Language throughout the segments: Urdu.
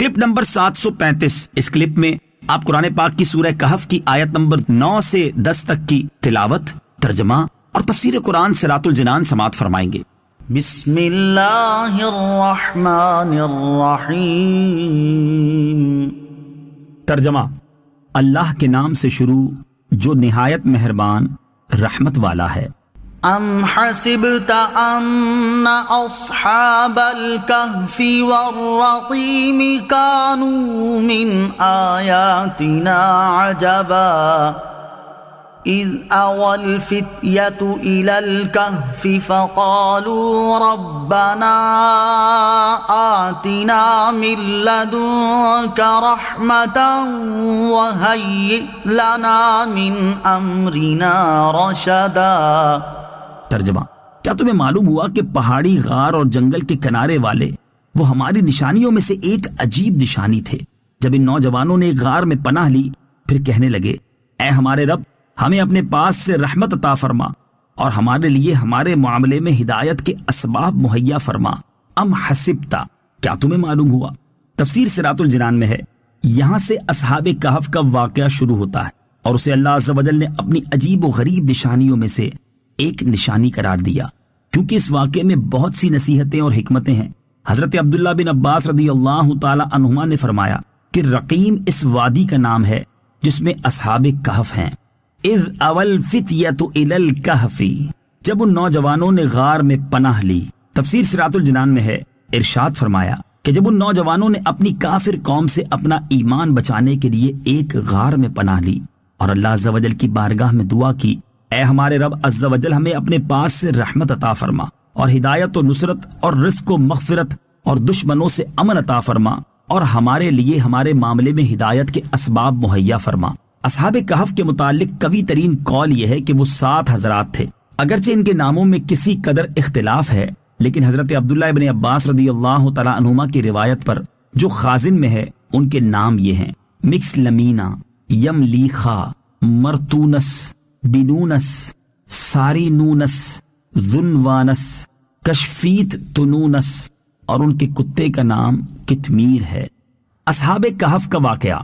Clip number 735۔ اس کلپ میں آپ قرآن پاک کی سورہ کہف کی آیت نمبر 9 سے 10 تک کی تلاوت، ترجمہ اور تفسیر قرآن صراط الجنان سماعت فرمائیں گے۔ بسم اللہ الرحمن الرحیم۔ ترجمہ: اللہ کے نام سے شروع جو نہایت مہربان رحمت والا ہے۔ ام حسبت ان اصحاب الكهف والرقیم كانوا من آیاتنا عجبا اذ اوى الفتية الى الكهف فقالوا ربنا آتنا من لدنك رحمة وهيئ لنا من امرنا رشدا۔ ترجمہ: کیا تمہیں معلوم ہوا کہ پہاڑی، غار اور جنگل کے کنارے والے وہ ہماری نشانیوں میں سے ایک عجیب نشانی تھے؟ جب ان نوجوانوں نے ایک غار میں پناہ لی، پھر کہنے لگے، اے ہمارے رب، ہمیں اپنے پاس سے رحمت عطا فرما اور ہمارے لیے ہمارے معاملے میں ہدایت کے اسباب مہیا فرما۔ ام حسبتا، کیا تمہیں معلوم ہوا؟ تفسیر صراط الجنان میں ہے، یہاں سے اصحاب کہف کا واقعہ شروع ہوتا ہے اور اسے اللہ عز و جل نے اپنی عجیب و غریب نشانیوں میں سے ایک نشانی قرار دیا، کیونکہ اس واقعے میں بہت سی نصیحتیں اور حکمتیں ہیں۔ حضرت عبداللہ بن عباس رضی اللہ تعالی عنہما نے فرمایا کہ رقیم اس وادی کا نام ہے جس میں اصحاب کہف ہیں۔ اذ اول فتیۃ الی الکہف، جب ان نوجوانوں نے غار میں پناہ لی۔ تفسیر صراط الجنان میں ہے، ارشاد فرمایا کہ جب ان نوجوانوں نے اپنی کافر قوم سے اپنا ایمان بچانے کے لیے ایک غار میں پناہ لی اور اللہ عز و جل کی بارگاہ میں دعا کی، اے ہمارے رب عز و جل، ہمیں اپنے پاس سے رحمت عطا فرما اور ہدایت و نصرت اور رزق و مغفرت اور دشمنوں سے امن عطا فرما اور ہمارے لیے ہمارے معاملے میں ہدایت کے اسباب مہیا فرما۔ اصحاب کہف کے متعلق قوی ترین قول یہ ہے کہ وہ 7 حضرات تھے۔ اگرچہ ان کے ناموں میں کسی قدر اختلاف ہے، لیکن حضرت عبداللہ ابن عباس رضی اللہ تعالی عنہما کی روایت پر جو خازن میں ہے، ان کے نام یہ ہیں: مکس لمینا، یملیخا، مرتونس، بنونس، ساری نونس، ذنوانس، کشفیت تنونس، اور ان کے کتے کا نام کتمیر ہے۔ اصحاب کہف کا واقعہ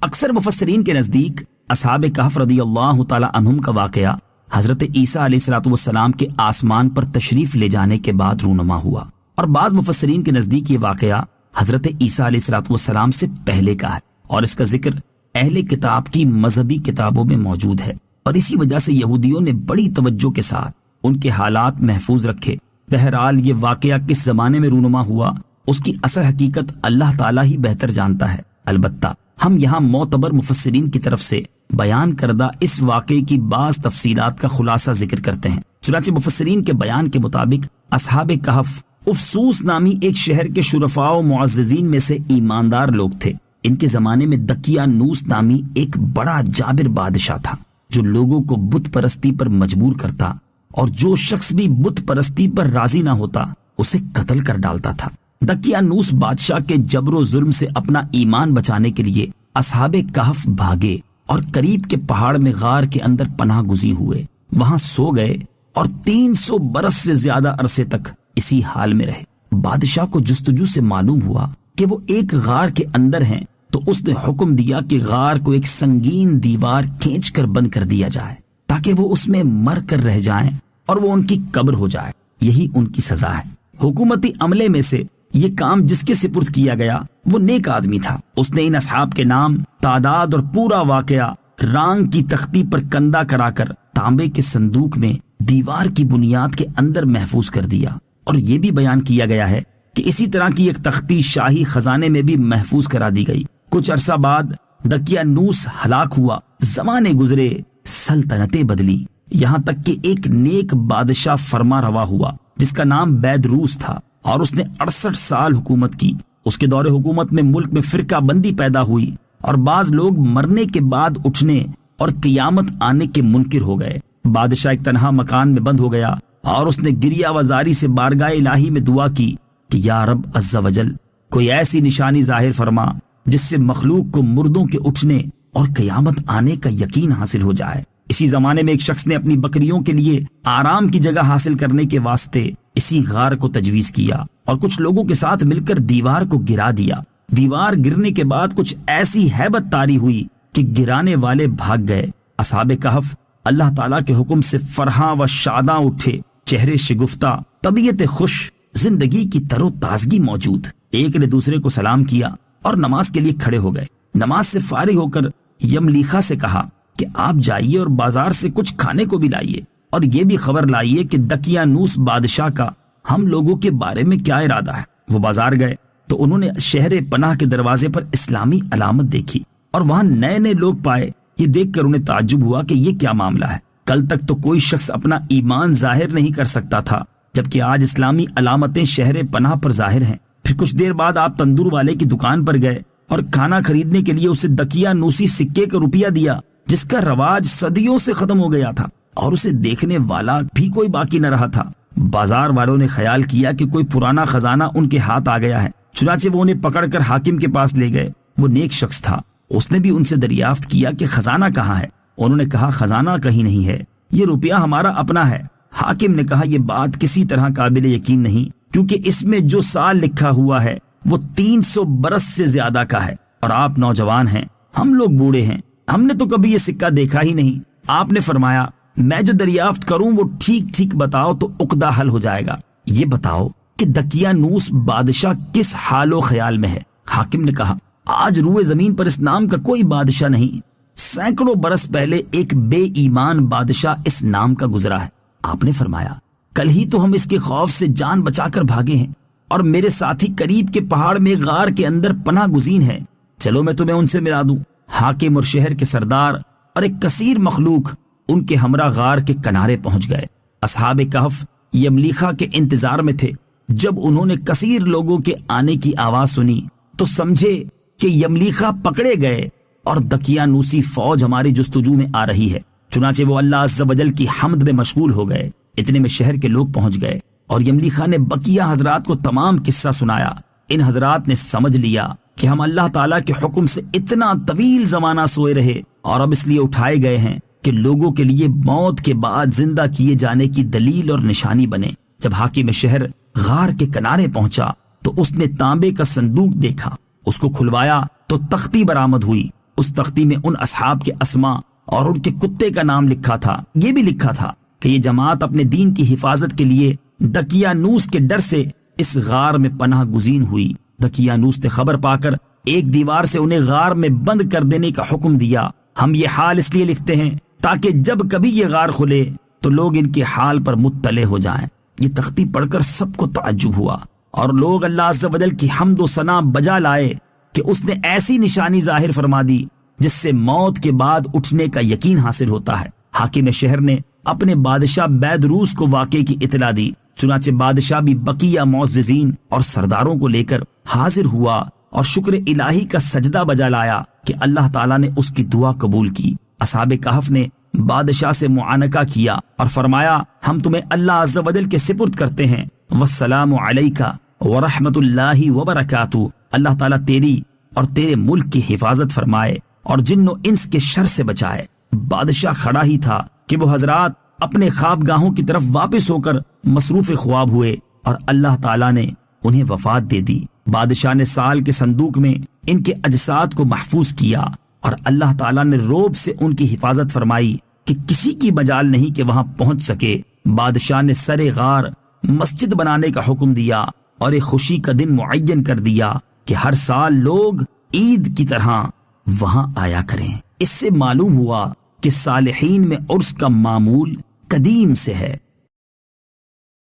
اکثر مفسرین کے نزدیک اصحاب کہف رضی اللہ تعالی عنہم کا واقعہ حضرت عیسیٰ علیہ الصلوۃ والسلام کے آسمان پر تشریف لے جانے کے بعد رونما ہوا، اور بعض مفسرین کے نزدیک یہ واقعہ حضرت عیسیٰ علیہ الصلوۃ والسلام سے پہلے کا ہے، اور اس کا ذکر اہل کتاب کی مذہبی کتابوں میں موجود ہے، اور اسی وجہ سے یہودیوں نے بڑی توجہ کے ساتھ ان کے حالات محفوظ رکھے۔ بہرحال یہ واقعہ کس زمانے میں رونما ہوا، اس کی اصل حقیقت اللہ تعالیٰ ہی بہتر جانتا ہے۔ البتہ ہم یہاں معتبر مفسرین کی طرف سے بیان کردہ اس واقعے کی بعض تفصیلات کا خلاصہ ذکر کرتے ہیں۔ چنانچہ مفسرین کے بیان کے مطابق اصحاب کہف افسوس نامی ایک شہر کے شرفاء و معززین میں سے ایماندار لوگ تھے۔ ان کے زمانے میں دقیانوس نامی ایک بڑا جابر بادشاہ تھا جو لوگوں کو بت پرستی پر مجبور کرتا، اور جو شخص بھی بت پرستی پر راضی نہ ہوتا اسے قتل کر ڈالتا تھا۔ دقیانوس بادشاہ کے جبر و ظلم سے اپنا ایمان بچانے کے لیے اصحاب کہف بھاگے اور قریب کے پہاڑ میں غار کے اندر پناہ گزین ہوئے، وہاں سو گئے اور 300 برس سے زیادہ عرصے تک اسی حال میں رہے۔ بادشاہ کو جستجو سے معلوم ہوا کہ وہ ایک غار کے اندر ہیں، تو اس نے حکم دیا کہ غار کو ایک سنگین دیوار کھینچ کر بند کر دیا جائے تاکہ وہ اس میں مر کر رہ جائیں اور وہ ان کی قبر ہو جائے، یہی ان کی سزا ہے۔ حکومتی عملے میں سے یہ کام جس کے سپرد کیا گیا وہ نیک آدمی تھا۔ اس نے ان اصحاب کے نام، تعداد اور پورا واقعہ رانگ کی تختی پر کندہ کرا کر تانبے کے صندوق میں دیوار کی بنیاد کے اندر محفوظ کر دیا، اور یہ بھی بیان کیا گیا ہے کہ اسی طرح کی ایک تختی شاہی خزانے میں بھی محفوظ کرا دی گئی۔ کچھ عرصہ بعد دقیانوس ہلاک ہوا، زمانے گزرے، سلطنتیں بدلی، یہاں تک کہ ایک نیک بادشاہ فرما روا ہوا جس کا نام بیدروس تھا، اور اس نے 68 سال حکومت کی۔ اس کے دور حکومت میں ملک میں فرقہ بندی پیدا ہوئی، اور بعض لوگ مرنے کے بعد اٹھنے اور قیامت آنے کے منکر ہو گئے۔ بادشاہ ایک تنہا مکان میں بند ہو گیا، اور اس نے گریہ وزاری سے بارگاہ الہی میں دعا کی کہ یا رب عز و جل، کوئی ایسی نشانی ظاہر فرما جس سے مخلوق کو مردوں کے اٹھنے اور قیامت آنے کا یقین حاصل ہو جائے۔ اسی زمانے میں ایک شخص نے اپنی بکریوں کے لیے آرام کی جگہ حاصل کرنے کے واسطے اسی غار کو تجویز کیا، اور کچھ لوگوں کے ساتھ مل کر دیوار کو گرا دیا۔ دیوار گرنے کے بعد کچھ ایسی ہیبت طاری ہوئی کہ گرانے والے بھاگ گئے۔ اصحاب کہف اللہ تعالیٰ کے حکم سے فرحاں و شاداں اٹھے، چہرے شگفتہ، طبیعت خوش، زندگی کی تر و تازگی موجود۔ ایک نے دوسرے کو سلام کیا اور نماز کے لیے کھڑے ہو گئے۔ نماز سے فارغ ہو کر یملیخا سے کہا کہ آپ جائیے اور بازار سے کچھ کھانے کو بھی لائیے، اور یہ بھی خبر لائیے کہ دقیانوس بادشاہ کا ہم لوگوں کے بارے میں کیا ارادہ ہے۔ وہ بازار گئے تو انہوں نے شہر پناہ کے دروازے پر اسلامی علامت دیکھی اور وہاں نئے نئے لوگ پائے۔ یہ دیکھ کر انہیں تعجب ہوا کہ یہ کیا معاملہ ہے۔ کل تک تو کوئی شخص اپنا ایمان ظاہر نہیں کر سکتا تھا، جبکہ آج اسلامی علامتیں شہر پناہ پر ظاہر ہیں۔ پھر کچھ دیر بعد آپ تندور والے کی دکان پر گئے اور کھانا خریدنے کے لیے اسے دقیانوسی سکے کا روپیہ دیا، جس کا رواج صدیوں سے ختم ہو گیا تھا اور اسے دیکھنے والا بھی کوئی باقی نہ رہا تھا۔ بازار والوں نے خیال کیا کہ کوئی پرانا خزانہ ان کے ہاتھ آ گیا ہے، چنانچہ وہ انہیں پکڑ کر حاکم کے پاس لے گئے۔ وہ نیک شخص تھا، اس نے بھی ان سے دریافت کیا کہ خزانہ کہاں ہے۔ انہوں نے کہا خزانہ کہیں نہیں ہے، یہ روپیہ ہمارا اپنا ہے۔ حاکم نے کہا یہ بات کسی طرح قابل یقین نہیں، کیونکہ اس میں جو سال لکھا ہوا ہے وہ 300 برس سے زیادہ کا ہے، اور آپ نوجوان ہیں، ہم لوگ بوڑھے ہیں، ہم نے تو کبھی یہ سکہ دیکھا ہی نہیں۔ آپ نے فرمایا میں جو دریافت کروں وہ ٹھیک ٹھیک بتاؤ تو عقدہ حل ہو جائے گا۔ یہ بتاؤ کہ دقیانوس بادشاہ کس حال و خیال میں ہے۔ حاکم نے کہا آج روئے زمین پر اس نام کا کوئی بادشاہ نہیں، سینکڑوں برس پہلے ایک بے ایمان بادشاہ اس نام کا گزرا ہے۔ آپ نے فرمایا کل ہی تو ہم اس کے خوف سے جان بچا کر بھاگے ہیں، اور میرے ساتھی قریب کے پہاڑ میں غار کے اندر پناہ گزین ہے، چلو میں تمہیں ان سے ملا دوں۔ حاکم اور شہر کے سردار اور ایک کثیر مخلوق ان کے ہمراہ غار کے کنارے پہنچ گئے۔ اصحاب کہف یملیخا کے انتظار میں تھے۔ جب انہوں نے کثیر لوگوں کے آنے کی آواز سنی تو سمجھے کہ یملیخا پکڑے گئے اور دقیانوسی فوج ہماری جستجو میں آ رہی ہے، چنانچہ وہ اللہ عز و جل کی حمد میں مشغول ہو گئے۔ اتنے میں شہر کے لوگ پہنچ گئے اور یملیخا نے بقیہ حضرات کو تمام قصہ سنایا۔ ان حضرات نے سمجھ لیا کہ ہم اللہ تعالیٰ کے حکم سے اتنا طویل زمانہ سوئے رہے اور اب اس لیے اٹھائے گئے ہیں کہ لوگوں کے لیے موت کے بعد زندہ کیے جانے کی دلیل اور نشانی بنے۔ جب حاکم شہر غار کے کنارے پہنچا تو اس نے تانبے کا صندوق دیکھا، اس کو کھلوایا تو تختی برآمد ہوئی۔ اس تختی میں ان اصحاب کے اسماء اور ان کے کتے کا نام لکھا تھا۔ یہ بھی لکھا تھا کہ یہ جماعت اپنے دین کی حفاظت کے لیے دقیانوس کے ڈر سے اس غار میں پناہ گزین ہوئی۔ دقیانوس نے خبر پا کر ایک دیوار سے انہیں غار میں بند کر دینے کا حکم دیا۔ ہم یہ حال اس لیے لکھتے ہیں تاکہ جب کبھی یہ غار کھلے تو لوگ ان کے حال پر مطلع ہو جائیں۔ یہ تختی پڑھ کر سب کو تعجب ہوا اور لوگ اللہ عز و جل کی حمد و ثنا بجا لائے کہ اس نے ایسی نشانی ظاہر فرما دی جس سے موت کے بعد اٹھنے کا یقین حاصل ہوتا ہے۔ حاکم شہر نے اپنے بادشاہ بیدروس کو واقعے کی اطلاع دی، چنانچہ بادشاہ بھی بقیہ معززین اور سرداروں کو لے کر حاضر ہوا اور شکر الہی کا سجدہ بجا لایا کہ اللہ تعالیٰ نے اس کی دعا قبول کی۔ اصحاب کہف نے بادشاہ سے معانقہ کیا اور فرمایا ہم تمہیں اللہ عز و جل کے سپرد کرتے ہیں، والسلام علیکہ ورحمۃ اللہ وبرکاتہ۔ اللہ تعالیٰ تیری اور تیرے ملک کی حفاظت فرمائے اور جن و انس کے شر سے بچائے۔ بادشاہ کھڑا ہی تھا کہ وہ حضرات اپنے خوابگاہوں کی طرف واپس ہو کر مصروف خواب ہوئے اور اللہ تعالیٰ نے انہیں وفات دے دی۔ بادشاہ نے سال کے صندوق میں ان کے اجساد کو محفوظ کیا اور اللہ تعالیٰ نے روب سے ان کی حفاظت فرمائی کہ کسی کی مجال نہیں کہ وہاں پہنچ سکے۔ بادشاہ نے سر غار مسجد بنانے کا حکم دیا اور ایک خوشی کا دن معین کر دیا کہ ہر سال لوگ عید کی طرح وہاں آیا کریں۔ اس سے معلوم ہوا کہ صالحین میں عرس کا معمول قدیم سے ہے۔